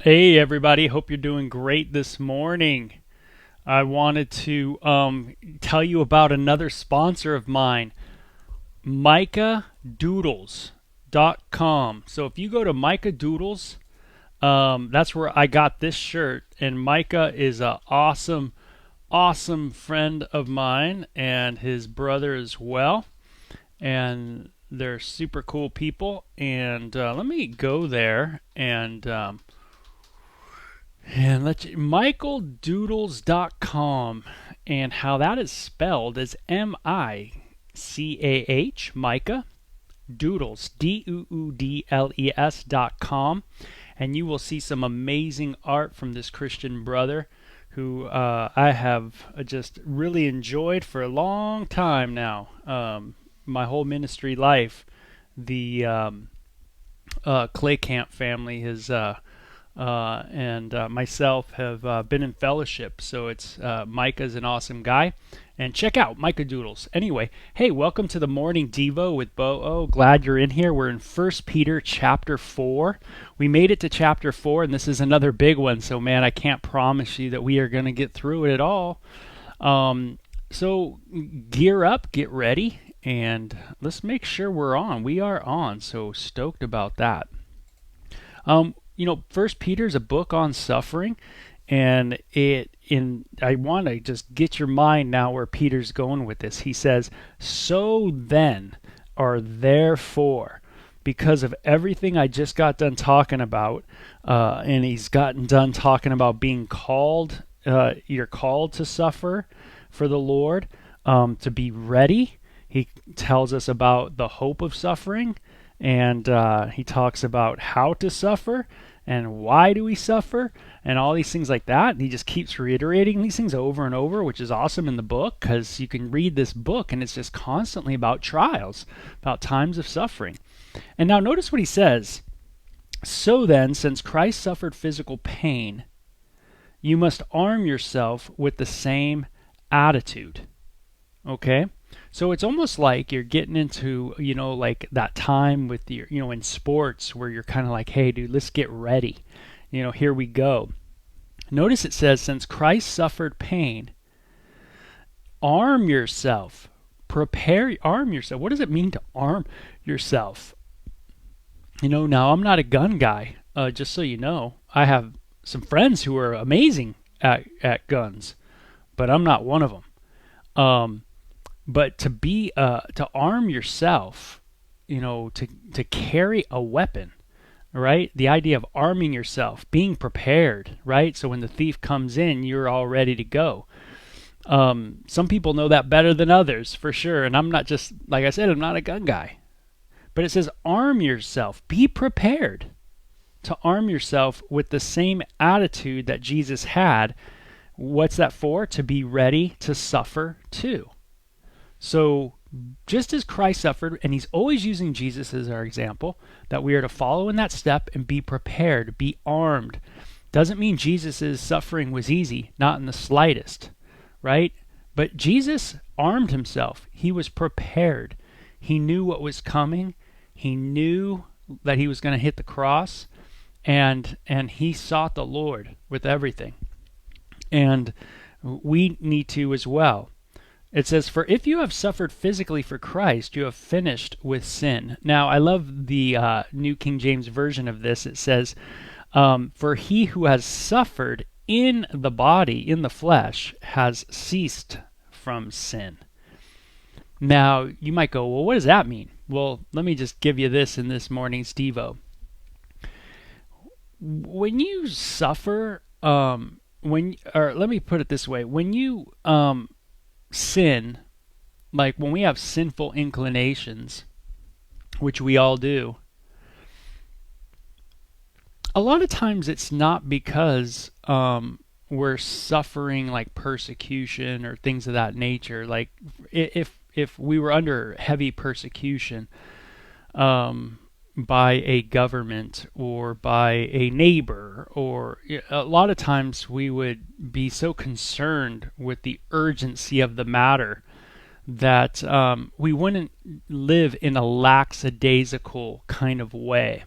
Hey everybody, hope you're doing great this morning. I wanted to tell you about another sponsor of mine, MicahDoodles.com. So if you go to Micah Doodles, that's where I got this shirt. And Micah is a awesome friend of mine and his brother as well. And they're super cool people. And let me go there and let you, michaeldoodles.com, and how that is spelled is Micah, Micah, Doodles, Doodles.com, and you will see some amazing art from this Christian brother who I have just really enjoyed for a long time now, my whole ministry life. The Clay Camp family has and myself have been in fellowship. So it's Micah's an awesome guy. And check out Micah Doodles. Anyway, hey, welcome to the Morning Devo with Bo. Glad you're in here. We're in 1 Peter chapter 4. We made it to chapter 4, and this is another big one. So, man, I can't promise you that we are going to get through it at all. So gear up, get ready, and let's make sure we're on. We are on, so stoked about that. First Peter is a book on suffering, and I want to just get your mind now where Peter's going with this. He says, "So then, or therefore, because of everything I just got done talking about, and he's gotten done talking about being called, you're called to suffer for the Lord, to be ready." He tells us about the hope of suffering. And he talks about how to suffer and why do we suffer and all these things like that. And he just keeps reiterating these things over and over, which is awesome in the book because you can read this book and it's just constantly about trials, about times of suffering. And now notice what he says. "So then, since Christ suffered physical pain, you must arm yourself with the same attitude." Okay? So it's almost like you're getting into, like that time with your, in sports where you're kind of like, hey, dude, let's get ready. Here we go. Notice it says, since Christ suffered pain, arm yourself. Arm yourself. What does it mean to arm yourself? Now I'm not a gun guy, just so you know. I have some friends who are amazing at guns, but I'm not one of them. But to arm yourself, to carry a weapon, right? The idea of arming yourself, being prepared, right? So when the thief comes in, you're all ready to go. Some people know that better than others, for sure. And I'm not just, like I said, I'm not a gun guy. But it says arm yourself, be prepared to arm yourself with the same attitude that Jesus had. What's that for? To be ready to suffer too. So just as Christ suffered, and he's always using Jesus as our example, that we are to follow in that step and be prepared, be armed. Doesn't mean Jesus' suffering was easy, not in the slightest, right? But Jesus armed himself. He was prepared. He knew what was coming. He knew that he was going to hit the cross, and he sought the Lord with everything. And we need to as well. It says, "For if you have suffered physically for Christ, you have finished with sin." Now, I love the New King James Version of this. It says, "For he who has suffered in the body, in the flesh, has ceased from sin." Now, you might go, well, what does that mean? Well, let me just give you this in this morning's Devo. When you suffer, or let me put it this way, when you sin, like when we have sinful inclinations, which we all do, a lot of times it's not because we're suffering like persecution or things of that nature. Like if we were under heavy persecution by a government or by a neighbor, or a lot of times we would be so concerned with the urgency of the matter that we wouldn't live in a lackadaisical kind of way.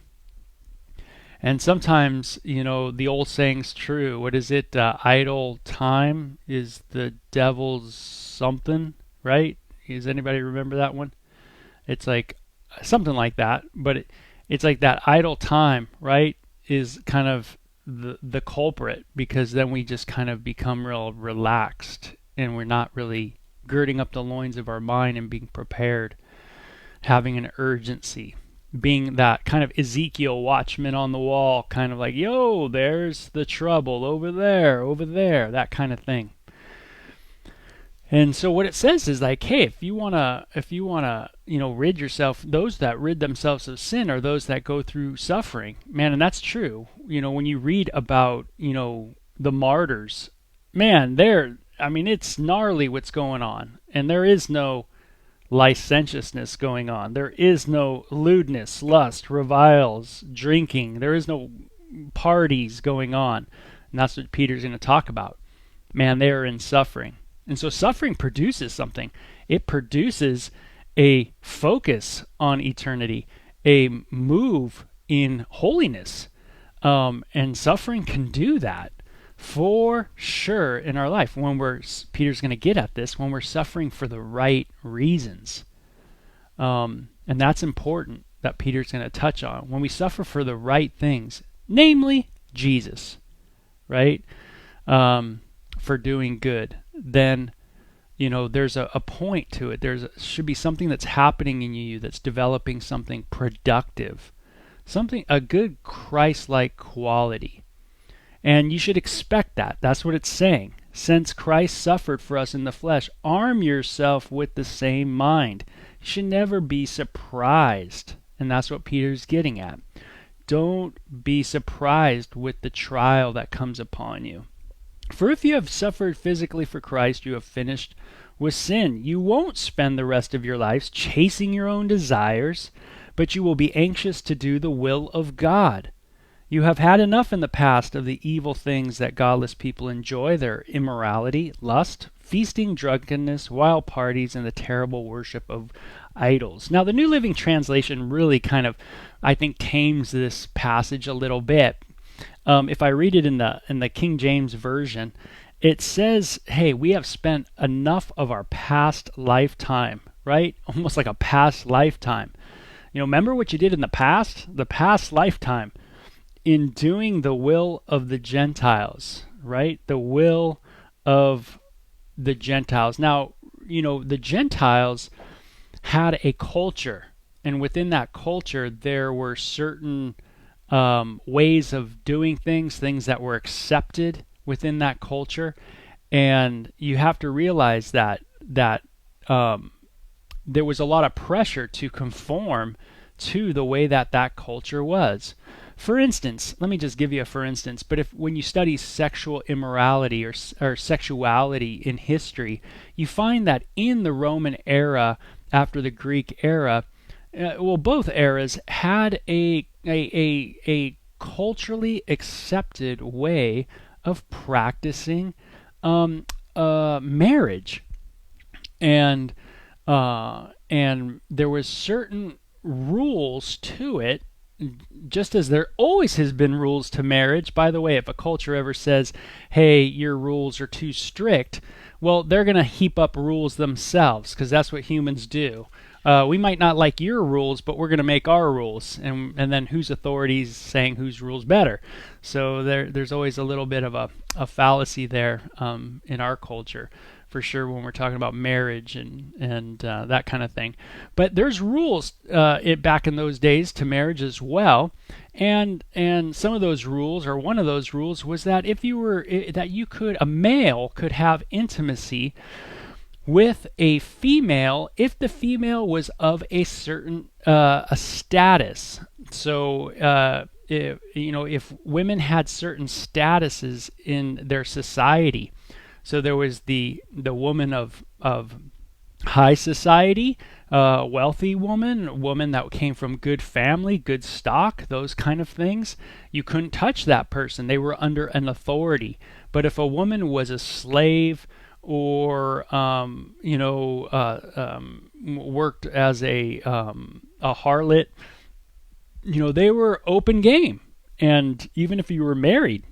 And sometimes, the old saying's true. What is it? Idle time is the devil's something, right? Does anybody remember that one? It's like something like that, but it's like that idle time, right? Is kind of the culprit, because then we just kind of become real relaxed and we're not really girding up the loins of our mind and being prepared, having an urgency, being that kind of Ezekiel watchman on the wall, kind of like, yo, there's the trouble over there, that kind of thing. And so what it says is like, hey, if you wanna, rid yourself, those that rid themselves of sin are those that go through suffering, man, and that's true. When you read about, the martyrs, man, it's gnarly what's going on, and there is no licentiousness going on. There is no lewdness, lust, reviles, drinking. There is no parties going on, and that's what Peter's going to talk about. Man, they are in suffering. And so suffering produces something. It produces a focus on eternity, a move in holiness. And suffering can do that for sure in our life Peter's going to get at this, when we're suffering for the right reasons. And that's important that Peter's going to touch on. When we suffer for the right things, namely Jesus, right? For doing good, then there's a point to it. Should be something that's happening in you that's developing something productive, a good Christ-like quality. And you should expect that. That's what it's saying. Since Christ suffered for us in the flesh, arm yourself with the same mind. You should never be surprised. And that's what Peter's getting at. Don't be surprised with the trial that comes upon you. For if you have suffered physically for Christ, you have finished with sin. You won't spend the rest of your lives chasing your own desires, but you will be anxious to do the will of God. You have had enough in the past of the evil things that godless people enjoy, their immorality, lust, feasting, drunkenness, wild parties, and the terrible worship of idols. Now, the New Living Translation really kind of, I think, tames this passage a little bit. If I read it in the King James Version, it says, hey, we have spent enough of our past lifetime, right? Almost like a past lifetime. Remember what you did in the past lifetime, in doing the will of the Gentiles, right? The will of the Gentiles. Now, the Gentiles had a culture, and within that culture, there were certain ways of doing things that were accepted within that culture, and you have to realize that there was a lot of pressure to conform to the way that culture was. For instance, let me just give you a for instance, but when you study sexual immorality or sexuality in history, you find that in the Roman era, after the Greek era, both eras had a culturally accepted way of practicing marriage, and there was certain rules to it, just as there always has been rules to marriage. By the way, if a culture ever says, hey, your rules are too strict, well, they're going to heap up rules themselves, because that's what humans do. We might not like your rules, but we're going to make our rules, and then whose authority is saying whose rules better? So there's always a little bit of a fallacy there in our culture, for sure, when we're talking about marriage and that kind of thing. But there's rules back in those days to marriage as well, and some of those rules, or one of those rules, was that a male could have intimacy with a female if the female was of a certain a status. So if women had certain statuses in their society, so there was the woman of high society, wealthy woman that came from good family, good stock, those kind of things. You couldn't touch that person. They were under an authority. But if a woman was a slave, or worked as a harlot, they were open game. And even if you were married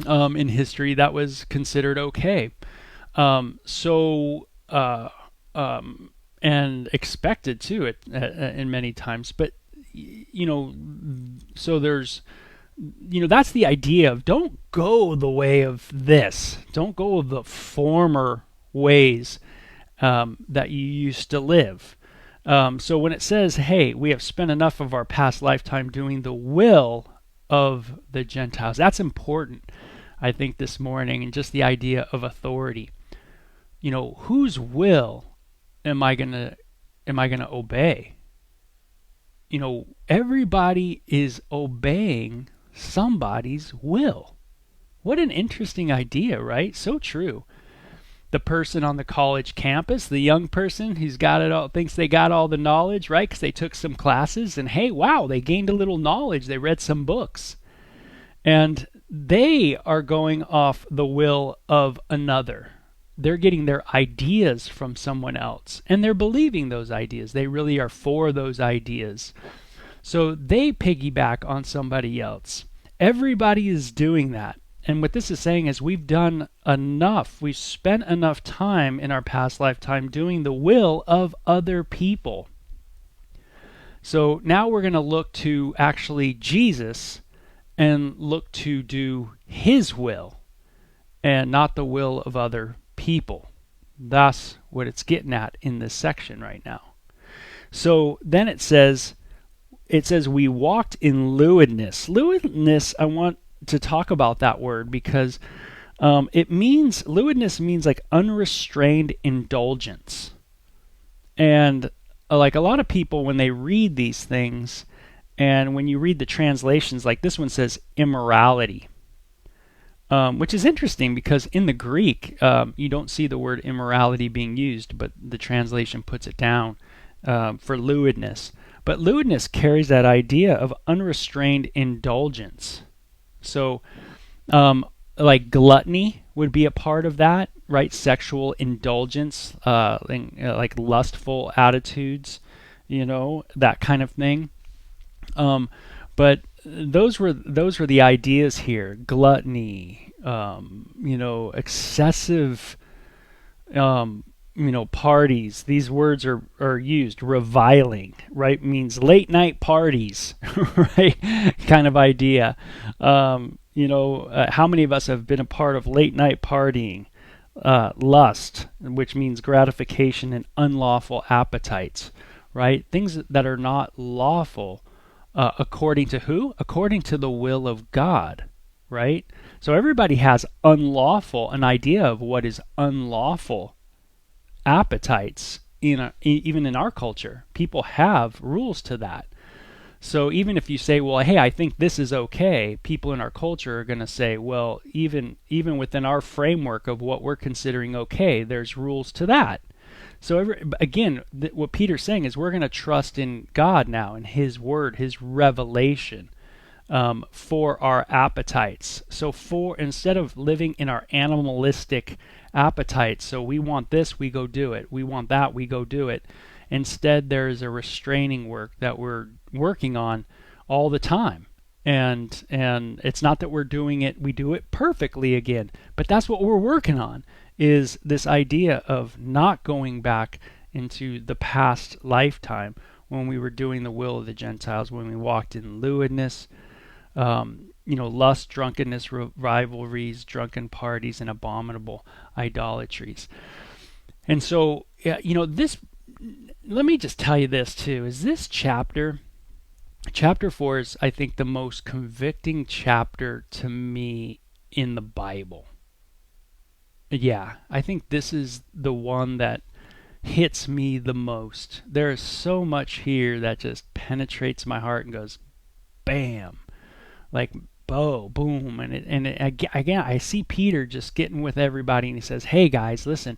in history, that was considered okay. So and expected too in many times. But you know, so there's that's the idea of don't go the way of this. Don't go the former ways that you used to live. So when it says, hey, we have spent enough of our past lifetime doing the will of the Gentiles, that's important, I think, this morning, and just the idea of authority. Whose will am I gonna obey? Everybody is obeying somebody's will. What an interesting idea, right? So true. The person on the college campus, the young person who's got it all, thinks they got all the knowledge, right? Because they took some classes and hey, wow, they gained a little knowledge. They read some books. And they are going off the will of another. They're getting their ideas from someone else, and they're believing those ideas. They really are for those ideas. So they piggyback on somebody else. Everybody is doing that. And what this is saying is we've done enough. We've spent enough time in our past lifetime doing the will of other people. So now we're going to look to actually Jesus and look to do his will and not the will of other people. That's what it's getting at in this section right now. So then it says we walked in lewdness. Lewdness, I want to talk about that word because lewdness means like unrestrained indulgence. And like a lot of people, when they read these things, and when you read the translations, like this one says immorality, which is interesting because in the Greek, you don't see the word immorality being used, but the translation puts it down for lewdness. But lewdness carries that idea of unrestrained indulgence. So, like gluttony would be a part of that, right? Sexual indulgence, like lustful attitudes, that kind of thing. But those were the ideas here: gluttony, excessive, parties. These words are used. Reviling, right, means late night parties, right? Kind of idea. How many of us have been a part of late night partying? Lust, which means gratification and unlawful appetites, right? Things that are not lawful. According to who? According to the will of God, right? So everybody has an idea of what is unlawful appetites even in our culture. People have rules to that. So even if you say, well, hey, I think this is okay, people in our culture are going to say, well, even within our framework of what we're considering okay, there's rules to that. So what Peter's saying is we're going to trust in God now, in his word, his revelation for our appetites. So instead of living in our animalistic appetites, so we want this, we go do it. We want that, we go do it. Instead, there is a restraining work that we're working on all the time. And it's not that we do it perfectly again, but that's what we're working on, is this idea of not going back into the past lifetime when we were doing the will of the Gentiles, when we walked in lewdness, lust, drunkenness, rivalries, drunken parties, and abominable idolatries. And so, this, let me just tell you this too, is this chapter 4 is, I think, the most convicting chapter to me in the Bible. Yeah, I think this is the one that hits me the most. There is so much here that just penetrates my heart and goes, bam, like boom. And again, I see Peter just getting with everybody, and he says, hey guys, listen,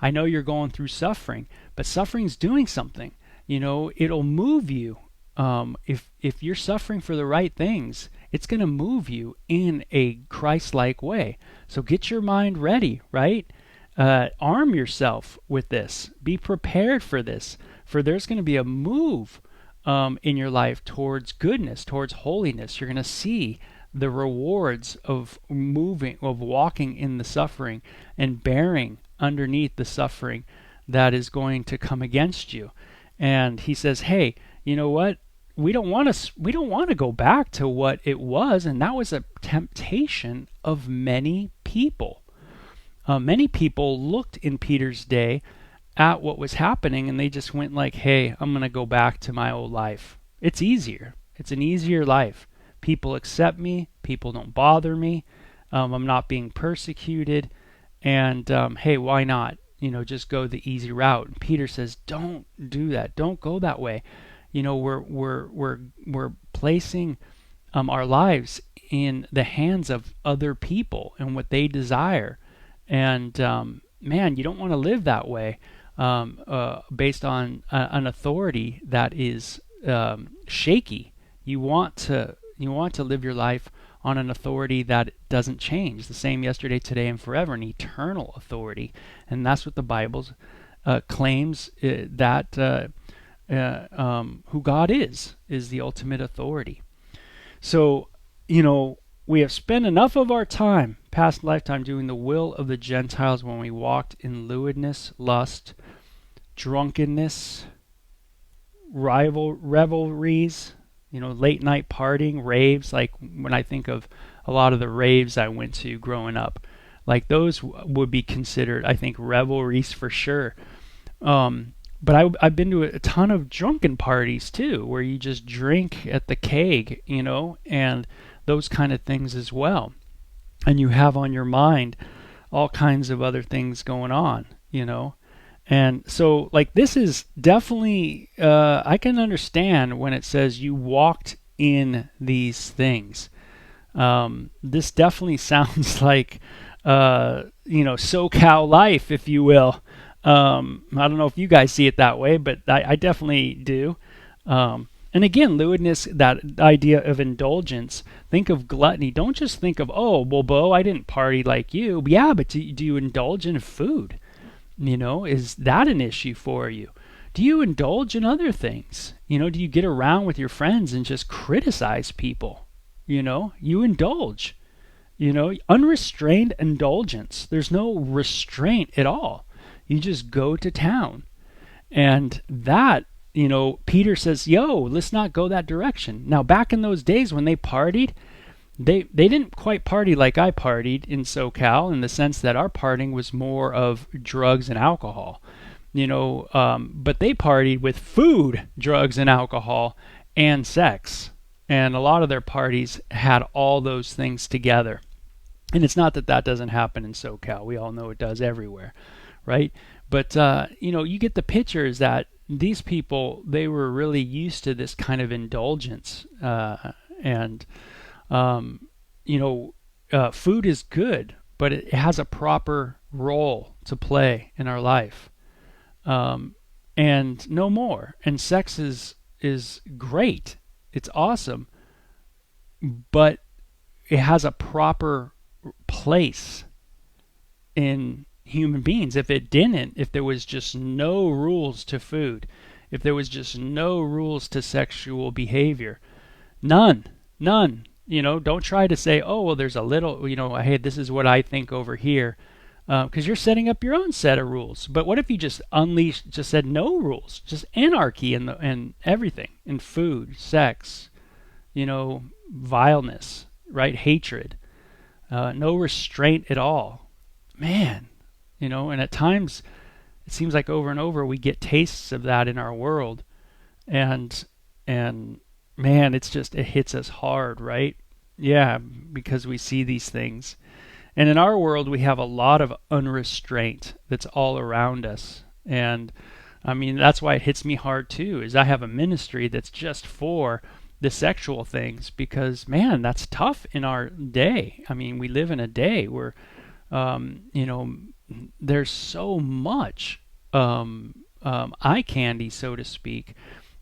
I know you're going through suffering, but suffering's doing something. It'll move you. If you're suffering for the right things, it's going to move you in a Christ-like way. So get your mind ready, right? Arm yourself with this. Be prepared for this. For there's going to be a move in your life towards goodness, towards holiness. You're going to see the rewards of walking in the suffering and bearing underneath the suffering that is going to come against you. And he says, hey, you know what? We don't want to go back to what it was, and that was a temptation of many people. Many people looked in Peter's day at what was happening, and they just went like, hey, I'm going to go back to my old life. It's easier. It's an easier life. People accept me. People don't bother me. I'm not being persecuted. And hey, why not? Just go the easy route. And Peter says, don't do that. Don't go that way. We're placing our lives in the hands of other people and what they desire. And man, you don't want to live that way. Based on an authority that is shaky. You want to live your life on an authority that doesn't change, the same yesterday, today, and forever, an eternal authority. And that's what the Bible claims that who God is the ultimate authority. So, we have spent enough of our time, past lifetime, doing the will of the Gentiles when we walked in lewdness, lust, drunkenness, revelries, late night partying, raves. Like when I think of a lot of the raves I went to growing up, like those would be considered, I think, revelries for sure. But I've been to a ton of drunken parties too, where you just drink at the keg, and those kind of things as well. And you have on your mind all kinds of other things going on, And so, like, this is definitely, I can understand when it says you walked in these things. This definitely sounds like, SoCal life, if you will. I don't know if you guys see it that way, but I definitely do. And again, lewdness, that idea of indulgence, think of gluttony. Don't just think of, oh, well, Bo, I didn't party like you. Yeah, but do you indulge in food? Is that an issue for you? Do you indulge in other things? Do you get around with your friends and just criticize people? You indulge. Unrestrained indulgence. There's no restraint at all. You just go to town. And that, Peter says, let's not go that direction. Now, back in those days when they partied, they didn't quite party like I partied in SoCal, in the sense that our partying was more of drugs and alcohol, but they partied with food, drugs and alcohol, and sex. And a lot of their parties had all those things together. And it's not that doesn't happen in SoCal. We all know it does everywhere, right? But, you get the picture is that these people, they were really used to this kind of indulgence. Food is good, but it has a proper role to play in our life. And no more. And sex is great. It's awesome. But it has a proper place in human beings. If it didn't, if there was just no rules to food, if there was just no rules to sexual behavior, none. Don't try to say, oh, well, there's a little, hey, this is what I think over here, because you're setting up your own set of rules. But what if you just said no rules, just anarchy and everything, in food, sex, vileness, right? Hatred, no restraint at all. Man, and at times it seems like over and over we get tastes of that in our world, and man, it hits us hard, right? Yeah, because we see these things. And in our world, we have a lot of unrestraint that's all around us. And I mean, that's why it hits me hard too, is I have a ministry that's just for the sexual things, because man, that's tough in our day. I mean, we live in a day where, there's so much eye candy, so to speak,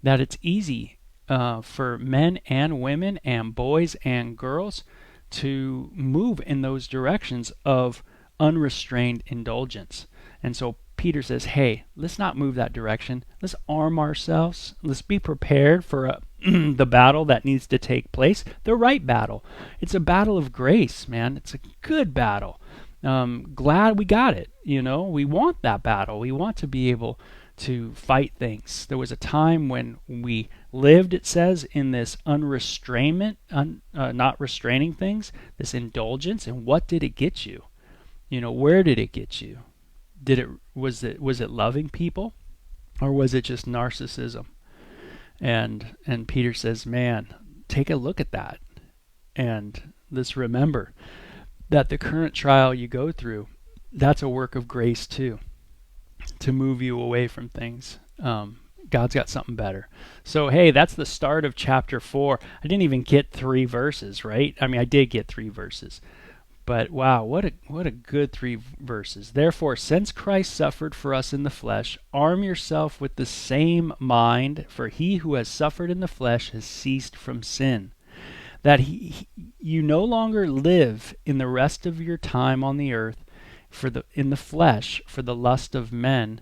that it's easy for men and women and boys and girls to move in those directions of unrestrained indulgence. And so Peter says, hey, let's not move that direction. Let's arm ourselves. Let's be prepared for the battle that needs to take place, the right battle. It's a battle of grace, man. It's a good battle. Glad we got it. We want that battle. We want to be able to fight things. There was a time when we lived, it says, in this unrestrainment, not restraining things, this indulgence. And what did it get you? Where did it get you? Was it loving people, or was it just narcissism? And Peter says, man, take a look at that. And let's remember that the current trial you go through, that's a work of grace too, to move you away from things. God's got something better. So, hey, that's the start of chapter 4. I didn't even get 3 verses, right? I mean, I did get 3 verses. But wow, what a good 3 verses. Therefore, since Christ suffered for us in the flesh, arm yourself with the same mind, for he who has suffered in the flesh has ceased from sin, that you no longer live in the rest of your time on the earth in the flesh for the lust of men,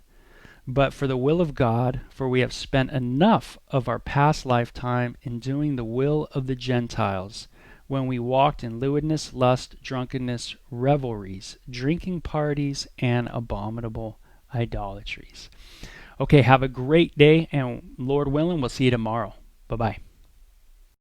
but for the will of God, for we have spent enough of our past lifetime in doing the will of the Gentiles, when we walked in lewdness, lust, drunkenness, revelries, drinking parties, and abominable idolatries. Okay, have a great day, and Lord willing, we'll see you tomorrow. Bye-bye.